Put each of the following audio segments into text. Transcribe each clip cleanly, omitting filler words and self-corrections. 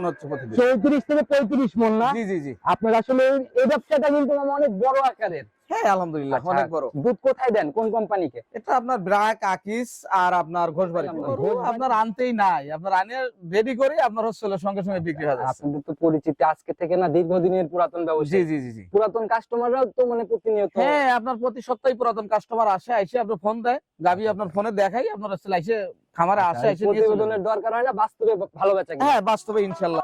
হচ্ছে প্রতিদিন 34 থেকে 35 মণ না? জি জি জি। আপনার আসলে এই ব্যবসাটা কিন্তু অনেক বড় আকারের। হ্যাঁ আলহামদুলিল্লাহ অনেক বড়। দুধ কোথায় দেন, কোন কোম্পানিকে? এটা আপনার ব্রাক আকিস আর আপনার ঘোষবাড়ি আপনার আনতেই নাই, আপনার আনে রেডি করে আপনার হচ্ছে সঙ্গে সঙ্গে বিক্রি হয়ে যাচ্ছে। আপনাদের তো পরিচিত আজকে থেকে না, দীর্ঘদিনের পুরাতন ব্যবসা। জি জি জি জি। পুরাতন কাস্টমাররাও তো মানে প্রতিনিয়ত। হ্যাঁ আপনার প্রতি সপ্তাহে পুরাতন কাস্টমার আসে, এসে আপনার ফোন দেয়, গাবি আপনার ফোনে দেখাই, আপনার হচ্ছে এসে খামারে আসে, এসে প্রতিবেদনের দরকার হয় না, বাস্তবে ভালো বেচা কিনা। হ্যাঁ বাস্তবে ইনশাআল্লাহ।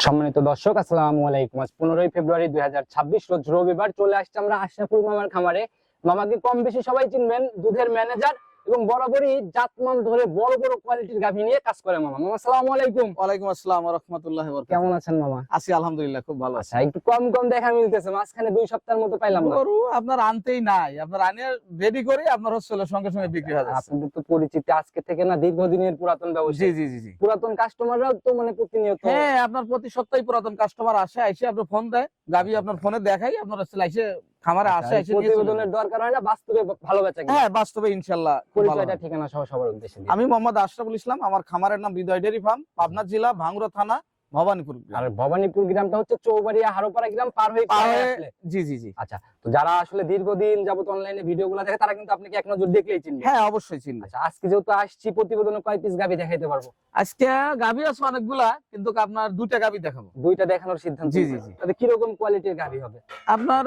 সম্মানিত দর্শক, আসসালামু আলাইকুম। আজ 15 ফেব্রুয়ারি 2026 রোজ রবিবার চলে আসছে আমরা আশরাফুল মামার খামারে। মামাকে কম বেশি সবাই চিনবেন, দুধের ম্যানেজার এবং বরাবরই জাতমান ধরে বড় বড় কোয়ালিটির গাভী নিয়ে কাজ করে মামা। মামা আসসালামু আলাইকুম। ওয়ালাইকুম আসসালাম ওয়া রাহমাতুল্লাহি ওয়া বারাকাতুহু। কেমন আছেন মামা? আছি আলহামদুলিল্লাহ, খুব ভালো আছি। একটু কম কম দেখা মিলতেছে, মাঝখানে 2 সপ্তাহের মতো পাইলাম না। গরু আপনার আনতেই নাই, আপনার আনে রেডি করে আপনার হচ্ছে সঙ্গে সঙ্গে বিক্রি হয়ে যাচ্ছে। আপনাদের তো পরিচিত আজকে থেকে না, দীর্ঘদিনের পুরাতন ব্যবসা। জি জি জি জি। পুরাতন কাস্টমাররাও তো মানে প্রতিনিয়ত। হ্যাঁ আপনার প্রতি সপ্তাহে পুরাতন কাস্টমার আসে, এসে আপনার ফোন দেয়, গাবি আপনার ফোনে দেখাই, আপনার হচ্ছে এসে খামারে আসে, এসে প্রতিবেদনের দরকার হয় না, বাস্তবে ভালো বেচা কিনা। হ্যাঁ বাস্তবে ইনশাআল্লাহ। পরিচয়টা ঠিকানা সহ সবার উদ্দেশ্যে দিন। আমি মোহাম্মদ আশরাফুল ইসলাম, আমার খামারের নাম হৃদয় ডেয়ারি ফার্ম, পাবনা জেলা ভাঙ্গুড়া থানা ভবানীপুর। আর ভবানীপুর গ্রামটা হচ্ছে চৌবাড়িয়া হারোপাড়া গ্রাম পার হয়ে আসলে। জি জি জি। আচ্ছা, তো যারা আসলে দীর্ঘদিন যাবত অনলাইনে ভিডিওগুলো দেখে তারা কিন্তু আপনাকে এক নজর দেখলেই চিনবে। হ্যাঁ অবশ্যই চিনবে। আচ্ছা, আজকে যেহেতু আসছি, প্রতিবেদনে কয় পিস গাভী দেখাইতে পারবো? আজকে গাভী আছে অনেকগুলা, কিন্তু আপনার দুইটা গাভী দেখাবো। দুইটা দেখানোর সিদ্ধান্ত। জি জি জি। তাহলে কি রকম কোয়ালিটির গাভী হবে? আপনার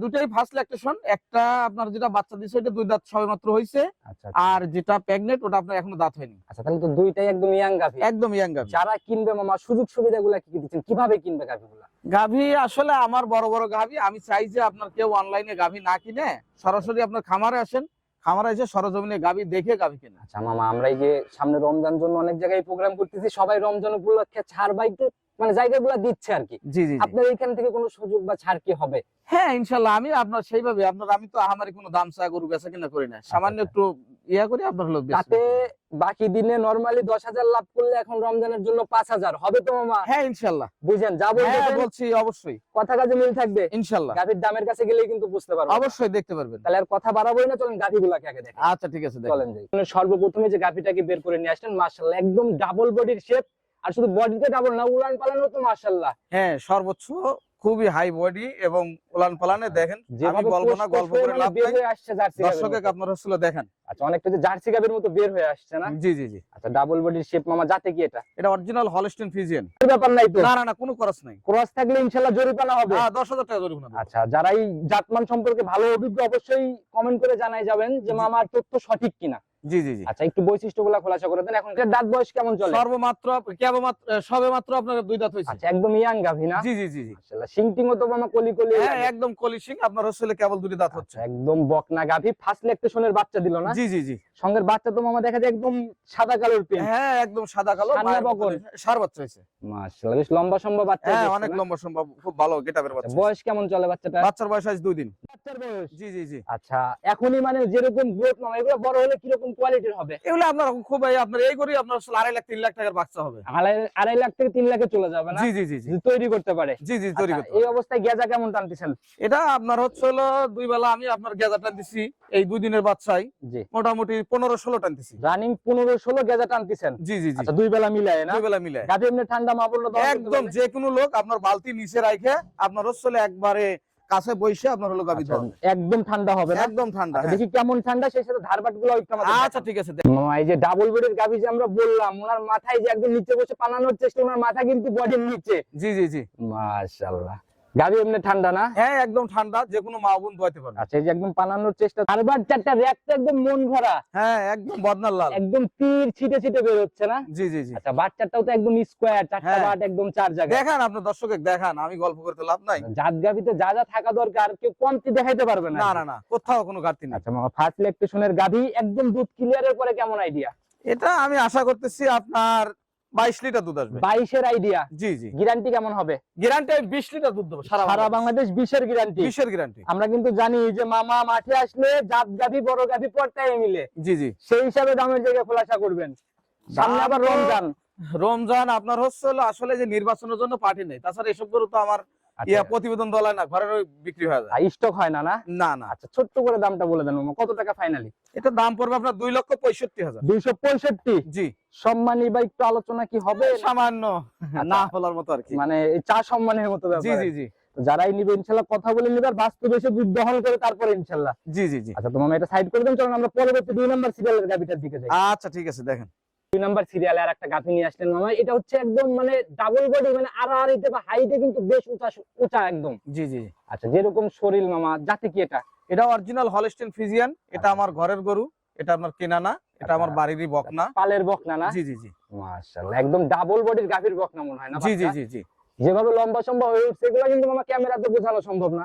দুটাই ফার্স্ট ল্যাকটেশন। একটা আপনার যেটা বাচ্চা দিছে ওটা 2 দাঁত সবেমাত্র হইছে, আচ্ছা। আর যেটা প্রেগন্যান্ট ওটা আপনার এখনো দাঁত হয়নি। আচ্ছা, তাহলে তো দুইটাই একদম ইয়াং গাভী। একদম ইয়াং গাভী। যারা কিনবে মামা, সুযোগ সুবিধাগুলো কি কি দিচ্ছেন, কিভাবে কিনবে গাভীগুলো? গাভী আসলে আমার বড় বড় গাভী, আমি চাই যে আপনার কেউ অনলাইনে গাভী না কিনে সরাসরি আপনার খামারে আসেন, খামারে এসে সরজমিনে গাভী দেখে গাভী কিনে। আচ্ছা মামা, আমরা এই যে সামনে রমজান জন্য অনেক জায়গায় প্রোগ্রাম করতেছি, সবাই রমজান উপলক্ষে ছাড় বাইতে মানে জায়গাগুলো দিচ্ছে আর কি। জি জি। আপনার এখান থেকে কোনো সুযোগ বা ছাড় কি হবে? হ্যাঁ ইনশাআল্লাহ, আমি আপনার সেইভাবে আমি তো আমারই কোনো দাম চা গরু বেচা কিনা করি না, সামান্য একটু ইয়া করি আপনার হলো তাতে বাকি দিনে নরমালি 10,000 লাভ করলে এখন রমজানের জন্য 5,000 হবে তো মামা? হ্যাঁ ইনশাআল্লাহ। বুঝেন যা বলছেন, বলছি অবশ্যই কথা কাজে মিল থাকবে ইনশাআল্লাহ। গাভীর দামের কাছে গেলেই কিন্তু বুঝতে পারবেন। অবশ্যই দেখতে পারবেন। তাহলে আর কথা বাড়াবোই না, চলেন গাভীগুলোকে আগে দেখেন। আচ্ছা ঠিক আছে, চলেন যাই। সর্বপ্রথমে যে গাভীটাকে বের করে নিয়ে আসলেন, মাশাআল্লাহ একদম ডাবল বডির শেপ। আর শুধু বডিতে ডাবল না, উলান পালানও তো মাশাআল্লাহ। হ্যাঁ সর্বোচ্চ খুবই হাই বডি এবং উলান পালানে দেখেন। আমি বলবো না, গল্প করে লাভ নাই, দর্শককে আপনারা আসলে দেখেন। আচ্ছা, অনেকটা যে জার্সি গাভীর মতো বের হয়ে আসছে না? জি জি জি। আচ্ছা, ডাবল বডির শেপ মামা, জাতে কি এটা? এটা অরিজিনাল হলস্টিন ফ্রিজিয়ান। ব্যাপার নাই তো? না না না, কোনো খরচ নাই। ক্রস থাকলে ইনশাআল্লাহ জরিমানা হবে। 10,000 টাকা জরিমানা। আচ্ছা, যারা এই জাতমান সম্পর্কে ভালো অভিজ্ঞ অবশ্যই কমেন্ট করে জানাই যাবেন যে মামার তথ্য সঠিক কিনা। জি জি জি। আচ্ছা, একটু বৈশিষ্ট্যগুলো খোলাসা করে দেন। এখন এর দাঁত বয়স কেমন চলে? সবেমাত্র আপনার 2 দাঁত হইছে। আচ্ছা, একদম ইয়াং গাভী না? জি জি জি জি। মাশাআল্লাহ, সিংটিংও তো মামা কলি কলি। হ্যাঁ একদম কলি সিং, আপনার হচ্ছে কেবল 2 দাঁত হচ্ছে। একদম বকনা গাভী, ফার্স্ট ল্যাকটেশনের বাচ্চা দিল না? জি জি জি। সঙ্গের বাচ্চা তো মামা দেখা যায় একদম সাদা কালোর পেন। হ্যাঁ একদম সাদা কালো, সার বাচ্চা হইছে। মাশাআল্লাহ, বেশ লম্বা সম্ভব বাচ্চা। হ্যাঁ অনেক লম্বা সম্ভব, খুব ভালো গেটআপের বাচ্চা। বয়স কেমন চলে বাচ্চাটা? বাচ্চার বয়স আজ 2 দিন। বাচ্চার বয়স? জি জি জি। আচ্ছা, এখনই মানে যেরকম গ্রোথ মামা, এগুলো বড় হলে কি রকম কোয়ালিটির হবে? এগুলো আপনার খুব আপনার এই করি আপনার 2.5 লাখ 3 লাখ টাকার বাচ্চা হবে। 2.5 লাখ থেকে 3 লাখে চলে যাবে না? জি জি জি জি। তৈরি করতে পারে? জি জি তৈরি আচ্ছা, করতে। এই অবস্থায় গেজা কেমন টানতেছেন? এটা আপনার হচ্ছে 2 বেলা আমি আপনার গেজাটা দিছি, এই 2 দিনের বাচ্চাই জি মোটামুটি 15-16 টানতেছি। রানিং 15-16 গেজা টানতেছেন? জি জি জি। আচ্ছা, 2 বেলা মিলায় না? 2 বেলা মিলায়। গাভী এমনি ঠান্ডা মা বললো একদম যে কোনো লোক আপনার বালতি নিচে রাখে আপনার হচ্ছে একবারে কাছে বসে আপনার হলো গাভী ধরুন, একদম ঠান্ডা হবে না? একদম ঠান্ডা। দেখি কেমন ঠান্ডা, সেই সাথে ধারবাট গুলো একটু আমাদের। আচ্ছা ঠিক আছে। মামা, এই যে ডাবল বডির গাভী যে আমরা বললাম, ওনার মাথায় যে একদম নিচে বসে পালানোর চেষ্টা, ওনার মাথা কিন্তু বডির নিচে। জি জি জি। মাশাআল্লাহ, গাভী এমনি ঠান্ডা না? হ্যাঁ একদম ঠান্ডা, যে কোনো মা বোন ধোয়াতে পারবে। আচ্ছা, এই যে একদম পালানোর চেষ্টা, ধারবাট চারটা র্যাকটা একদম মন ভরা। হ্যাঁ একদম বদনার লাল, একদম তীর ছিটে ছিটে বের হচ্ছে না? জি জি জি। আচ্ছা, বাচ্চাটাও তো একদম স্কয়ার, চারটা বাট একদম 4 জায়গায়। দেখেন আপনার দর্শকে দেখান, আমি গল্প করতে লাভ নাই। জাত গাভীতে যা যা থাকা দরকার কেউ কমতি দেখাইতে পারবে না। না না না, কোথাও কোনো ঘাটতি নেই। আচ্ছা মামা, ফার্স্ট ল্যাকটেশনের গাভী একদম দুধ ক্লিয়ারের পরে কেমন আইডিয়া? এটা আমি আশা করতেছি আপনার 22 লিটার দুধ আসবে। 22 এর আইডিয়া? জি জি। গ্যারান্টি কেমন হবে? গ্যারান্টি 20 লিটার দুধ দেবো সারা বাংলাদেশ। 20 এর গ্যারান্টি? 20 এর গ্যারান্টি। আমরা কিন্তু জানি যে মামা মাঠে আসলে জাত গাভী বড় গাভী পড়তায় মিলে। জি জি। সেই হিসাবে দামের জায়গায় খোলাসা করবেন। সামনে আবার রমজান। রমজান আপনার হচ্ছে হলো আসলে যে নির্বাচনের জন্য পার্টি নেই, তাছাড়া এসব গরু তো আমার প্রতিবেদন দলায় না, ঘরের বিক্রি হয়ে যায়। স্টক হয় না না? না না। আচ্ছা, ছোট্ট করে দামটা বলে দেন মামা, কত টাকা ফাইনালি? এটা দাম পড়বে আপনার 2,65,000। 265? জি। সম্মানী বা একটু আলোচনা কি হবে? সামান্য না বলার মতো আর কি, মানে এই চা সম্মানের মতো জি ব্যাপার। জি জি। তো যারাই নিবে ইনশাআল্লাহ কথা বলে নিবে, আর বাস্তবে এসে দুধ দহন করে তারপরে ইনশাআল্লাহ। জি জি জি। আচ্ছা, তো মামা এটা সাইড করে দেন, চলুন আমরা পরবর্তী 2 নাম্বার সিরিয়ালের গাবিটার দিকে যাই। আচ্ছা ঠিক আছে, দেখেন 2 নাম্বার সিরিয়ালে আর একটা গাভী নিয়ে আসলেন মামা। এটা হচ্ছে একদম মানে ডাবল বডি, মানে আড়াআড়িতে বা হাইটে কিন্তু বেশ উঁচা একদম। জি জি। আচ্ছা, যেরকম শরীর মামা, জাতি কি এটা? এটা অরিজিনাল হলস্টেইন ফ্রিজিয়ান, এটা আমার ঘরের গরু, এটা আপনার কেনা না, এটা আমার বাড়িরই বকনা, পালের বকনা না? জি জি জি। মাশাআল্লাহ, একদম ডাবল বডির গাভীর বকনা মনে হয় না? জি জি জি জি। যেভাবে লম্বা সম্ভব হয়ে উঠছে এগুলা কিন্তু মামা ক্যামেরাতে বোঝানো সম্ভব না।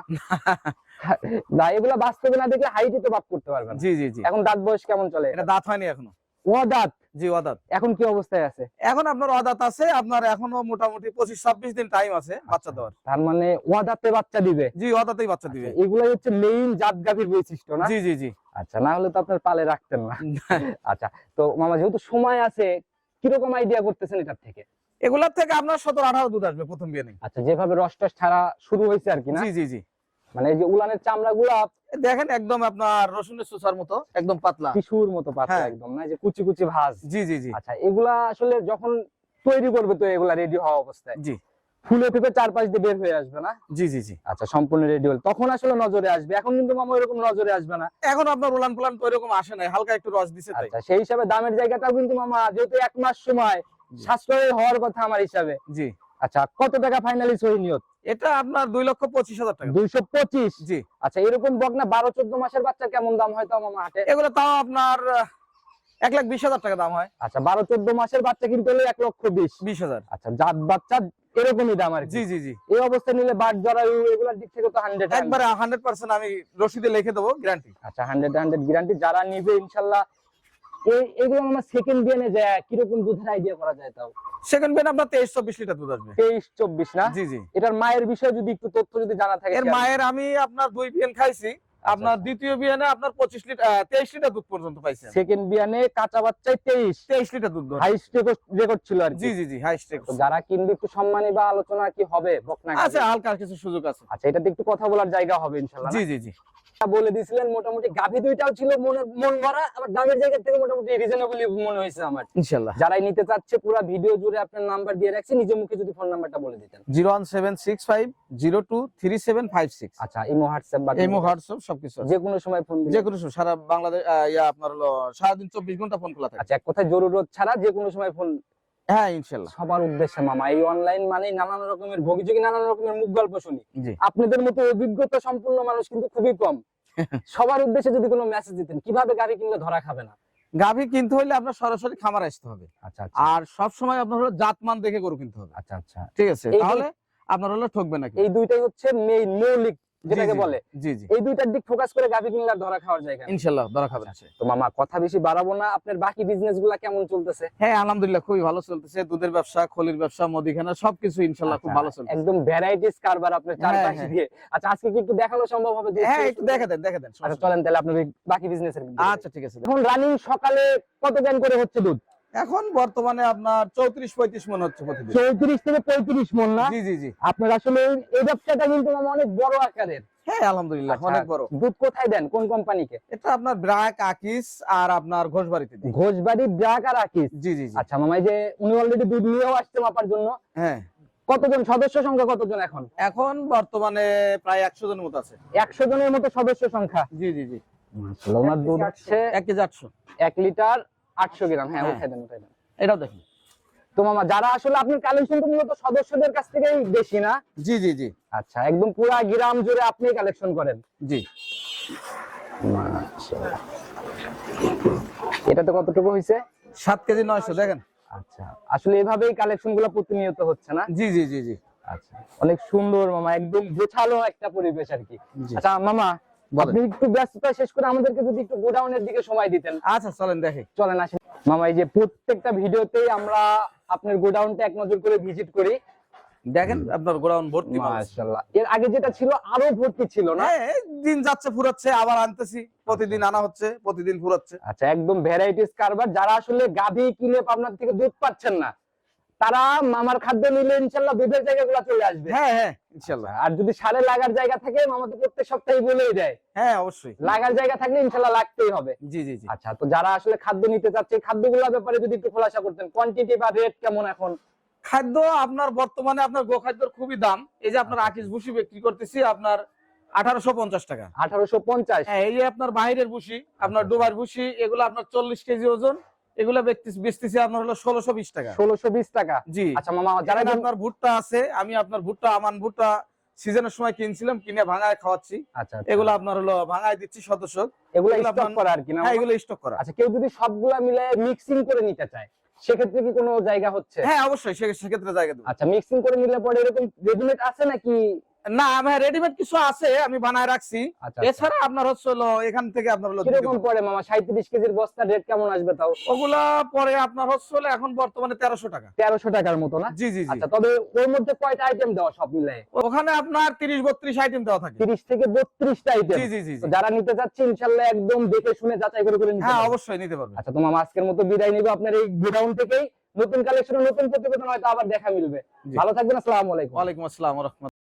না, এগুলা বাস্তবে না দেখলে হাইটে তো বাপ করতে পারবে না। জি জি জি। এখন দাঁত বয়স কেমন চলে? এটা দাঁত হয়নি এখনো। ও দাঁত? জি অদাঁত। এখন কি অবস্থায় আছে? এখন আপনার অদাঁত আছে, আপনার এখনো মোটামুটি 25-26 দিন টাইম আছে বাচ্চা দেওয়ার। তার মানে ও দাঁতে বাচ্চা দিবে? জি অদাঁতেই বাচ্চা দিবে। এগুলাই হচ্ছে মেইন জাত গাভীর বৈশিষ্ট্য না? জি জি জি। আচ্ছা, না হলে তো আপনার পালে রাখতেন না। আচ্ছা, তো মামা যেহেতু সময় আছে, কিরকম আইডিয়া করতেছেন এটার থেকে? এগুলার থেকে আপনার 17-18 দুধ আসবে প্রথম বিয়ে নেই। আচ্ছা, যেভাবে রস টস ছাড়া শুরু হয়েছে আর কি না? জি জি জি। মানে এই যে উলানের চামড়া গুলা দেখেন একদম আপনার রসুনের সুসার মতো একদম পাতলা, টিস্যুর মতো পাতলা হ্যাঁ। একদম, না? এই যে কুচি কুচি ভাঁজ। জি জি জি। আচ্ছা, এগুলা আসলে যখন তৈরি করবে তো এগুলা রেডি হওয়া অবস্থায় জি ফুলে ফেপে 4-5 দিয়ে বের হয়ে আসবে না? জি জি জি। আচ্ছা, সম্পূর্ণ রেডি হল তখন আসলে নজরে আসবে। এখন কিন্তু মামা এরকম নজরে আসবে না। এখন আপনার উলান পুলান তো এরকম আসে নাই, হালকা একটু রস দিছে তাই। আচ্ছা, সেই হিসাবে দামের জায়গাটাও কিন্তু মামা যেহেতু 1 মাস সময়, সাশ্রয় হওয়ার কথা আমার হিসাবে। জি। আচ্ছা, কত টাকা ফাইনালি সহি নিয়ত? এটা আপনার 2,25,000 টাকা। 225? জি। আচ্ছা, এরকম বকনা 12-14 মাসের বাচ্চা কেমন দাম হয় তাও মামা হাটে? এগুলো তাও আপনার 1,20,000 টাকা দাম হয়। আচ্ছা, 12-14 মাসের বাচ্চা কিন্তু হলো 1,20,000। 20,000। আচ্ছা, জাত বাচ্চা এরকমই দাম আর কি। জি জি জি। এই অবস্থা নিলে বাট জরায়ু এগুলোর দিক থেকে তো 100 একবারে 100% আমি রসিদে লিখে দেবো, গ্যারান্টি। আচ্ছা, 100 গ্যারান্টি। যারা নিবে ইনশাআল্লাহ এগুলো আমার সেকেন্ড বিয়ানে যায় কিরকম দুধের আইডিয়া করা যায় তাও? সেকেন্ড বেন আপনার 23-24 লিটার দুধ আসবে। 23-24 না? জি জি। এটার মায়ের বিষয়ে যদি একটু তথ্য যদি জানা থাকে। এর মায়ের আমি আপনার 2 বিয়ান খাইছি, আপনার দ্বিতীয় বিয়ানে আপনার 23 লিটার দুধ পর্যন্ত পাইছেন। সেকেন্ড বিয়ানে কাঁচা বাচ্চায় 23 লিটার দুধ। হাইস্ট রেকর্ড ছিল আর কি। জি জি জি, হাইস্ট রেকর্ড। যারা কিনবে একটু সম্মানী বা আলোচনা কি হবে বকনা? আচ্ছা, হালকা কিছু সুযোগ আছে। আচ্ছা, এটাতে একটু কথা বলার জায়গা হবে ইনশাআল্লাহ। জি জি জি। বলে দিছিলেন মোটামুটি গাভী দুইটাও ছিল মন ভরা, আবার দামের জায়গা থেকে মোটামুটি রিজনেবলি মনে হয়েছে আমার ইনশাআল্লাহ। যারাই নিতে চাচ্ছে পুরো ভিডিও জুড়ে আপনার নাম্বার দিয়ে রাখছি, নিজের মুখে যদি ফোন নাম্বারটা বলে দিতেন। 01765023756। আচ্ছা, ইমো হোয়াটসঅ্যাপ বা ইমো হোয়াটসঅ্যাপ সবকিছু আছে। যে কোনো সময় ফোন দিলে? যে কোনো সময়, সারা বাংলাদেশ আপনার হলো সারাদিন 24 ঘন্টা ফোন খোলা থাকে। আচ্ছা, এক কথায় জরুরত ছাড়া যে কোনো সময় ফোন। হ্যাঁ ইনশাআল্লাহ। সবার উদ্দেশ্যে মামা, এই অনলাইন মানে নানান রকমের ভোগীযোগী, নানান রকমের মুখ গল্প শুনি। জি। আপনাদের মতো অভিজ্ঞতা সম্পূর্ণ মানুষ কিন্তু খুবই কম। সবার উদ্দেশ্যে যদি কোনো মেসেজ দিতেন, কিভাবে গাড়ি কিনলে ধরা খাবে না? গাভী কিনতে হলে আপনার সরাসরি খামারে আসতে হবে। আচ্ছা আচ্ছা। আর সব সময় আপনার হলো জাতমান দেখে গরু কিনতে হবে। আচ্ছা আচ্ছা, ঠিক আছে, এই তাহলে আপনার হলো ঠকবে না। এই দুইটাই হচ্ছে মেইন মৌলিক যেটাকে বলে। জি জি। এই দুইটার দিক ফোকাস করে গাভী কিনলে আর ধরা খাওয়ার জায়গা নেই। ইনশাআল্লাহ ধরা খাবে না। তো মামা কথা বেশি বাড়াবো না, আপনার বাকি বিজনেস গুলা কেমন চলতেছে? হ্যাঁ আলহামদুলিল্লাহ খুবই ভালো চলতেছে। দুধের ব্যবসা, খলির ব্যবসা, মুদিখানা সবকিছু ইনশাআল্লাহ খুব ভালো চলছে। একদম ভ্যারাইটিস কারবার আপনার চারপাশে হ্যাঁ। দিয়ে। আচ্ছা, আজকে কি একটু দেখানো সম্ভব হবে? হ্যাঁ একটু দেখে দেন দেখে দেন। আচ্ছা, চলেন তাহলে আপনার বাকি বিজনেসের। আচ্ছা ঠিক আছে। এখন রানিং সকালে কত ক্যান করে হচ্ছে দুধ? এখন বর্তমানে আপনার 34-35 মন হচ্ছে প্রতিদিন। 34 থেকে 35 মন না? জি জি জি। আপনার আসলে এই ব্যবসাটা কিন্তু মামা অনেক বড় আকারের। হ্যাঁ আলহামদুলিল্লাহ আচ্ছা, অনেক বড়। দুধ কোথায় দেন, কোন কোম্পানিকে? এটা আপনার ব্রাক, আকিস আর আপনার ঘোষবাড়িতে দিই। ঘোষবাড়ি, ব্রাক আর আকিস। জি জি জি। আচ্ছা মামা, এই যে উনি অলরেডি দুধ নিয়েও আসছে মাপার জন্য। হ্যাঁ। কতজন সদস্য সংখ্যা কতজন এখন? এখন বর্তমানে প্রায় 100 জনের মতো আছে। 100 জনের মতো সদস্য সংখ্যা। জি জি জি। মাশাআল্লাহ, ওনার দুধ হচ্ছে 1 কেজি 800। 1 লিটার 800 গ্রাম। হ্যাঁ, হ্যাঁ। উঠাই দেন উঠাই দেন। এটাও দেখুন। তো মামা, যারা আসলে আপনার কালেকশন তো মূলত সদস্যদের কাছ থেকেই বেশি না? জি জি জি। আচ্ছা, একদম পুরা গ্রাম জুড়ে আপনি কালেকশন করেন? জি। মাশাআল্লাহ। এটাতে কতটুকু হইছে? 7 কেজি 900 দেখেন। আচ্ছা, আসলে এভাবেই কালেকশন গুলো প্রতিনিয়ত হচ্ছে না? জি জি জি জি। আচ্ছা, অনেক সুন্দর মামা, একদম গোছালো একটা পরিবেশ আর কি। জি। আচ্ছা মামা, বলেন। আপনি একটু ব্যস্ততা শেষ করে আমাদেরকে যদি একটু গোডাউনের দিকে সময় দিতেন। আচ্ছা চলেন দেখি। চলেন আসেন মামা। এই যে প্রত্যেকটা ভিডিওতেই আমরা আপনার গোডাউনটা এক নজর করে ভিজিট করি। দেখেন আপনার গোডাউন ভর্তি মাল আছে। মাশাআল্লাহ, এর আগে যেটা ছিল আরো ভর্তি ছিল না? হ্যাঁ, দিন যাচ্ছে ফুরাচ্ছে, আবার আনতেছি, প্রতিদিন আনা হচ্ছে, প্রতিদিন ফুরাচ্ছে। আচ্ছা, একদম ভ্যারাইটিস কারবার। যারা আসলে গাভী কিনে আপনার থেকে দুধ পাচ্ছেন না, তারা মামার খাদ্য নিলে ইনশাল্লাহ দুধের জায়গাগুলো চলে আসবে। হ্যাঁ হ্যাঁ ইনশাল্লাহ। আর যদি সারে লাগার জায়গা থাকে মামা তো প্রত্যেক সপ্তাহে বলেই দেয়। হ্যাঁ অবশ্যই লাগার জায়গা থাকলে ইনশাল্লাহ লাগতেই হবে। জি জি জি। আচ্ছা, তো যারা আসলে খাদ্য নিতে চাচ্ছে এই খাদ্যগুলোর ব্যাপারে যদি একটু খোলাসা করতেন, কোয়ান্টিটি বা রেট কেমন এখন? খাদ্য আপনার বর্তমানে আপনার গোখাদ্যের খুবই দাম। এই যে আপনার আকিস ভুসি বিক্রি করতেছি আপনার 1850 টাকা। 1850। হ্যাঁ, এই যে আপনার বাইরের ভুসি, আপনার ডুবার ভুসি, এগুলো আপনার 40 কেজি ওজন, এগুলো বেচতেছি আপনার হলো 1620 টাকা। 1620 টাকা। জি। আচ্ছা মামা, যারা যারা আপনার ভুট্টা আছে, আমি আপনার ভুট্টা আমান ভুট্টা সিজনের সময় কিনছিলাম, কিনে ভাঙায় খাওয়াচ্ছি। আচ্ছা, এগুলো আপনার হলো ভাঙায় দিচ্ছি সদস্য। এগুলো এগুলো স্টক আপনার- করা আর কি না? হ্যাঁ, এগুলো স্টক করা। আচ্ছা, কেউ যদি সবগুলা মিলে মিক্সিং করে নিতে চায় সেক্ষেত্রে কি কোনো জায়গা হচ্ছে? হ্যাঁ অবশ্যই, সেক্ষেত্রে জায়গা দেবো। আচ্ছা, মিক্সিং করে নিলে পরে এরকম রেডিমেড আছে নাকি? না, আমার রেডিমেড কিছু আছে, আমি বানায় রাখছি। আচ্ছা, এছাড়া আপনার হচ্ছে হলো এখান থেকে আপনার হলো দিতে কিরকম পারবো। পড়ে মামা? 37 কেজির বস্তার রেট কেমন আসবে তাও? ওগুলা পরে আপনার হচ্ছে হলো এখন বর্তমানে 1300 টাকা। 1300 টাকার মতো না? জি জি জি। আচ্ছা, তবে ওর মধ্যে কয়টা আইটেম দেওয়া সব মিলে? ওখানে আপনার 30-32 আইটেম দেওয়া থাকে। 30 থেকে 32টা আইটেম। জি জি জি জি। যারা নিতে চাচ্ছে ইনশাআল্লাহ একদম দেখে শুনে যাচাই করে নিতে হ্যাঁ পারবে। অবশ্যই নিতে পারবে। আচ্ছা, তো মামা আজকের মতো বিদায় নিব আপনার এই গোডাউন থেকেই। নতুন কালেকশন, নতুন প্রতিবেদন হয়তো আবার দেখা মিলবে। জি। ভালো থাকবেন। আসসালামু আলাইকুম। ওয়ালাইকুম আসসালাম ওয়া রাহমাতুল্লাহ।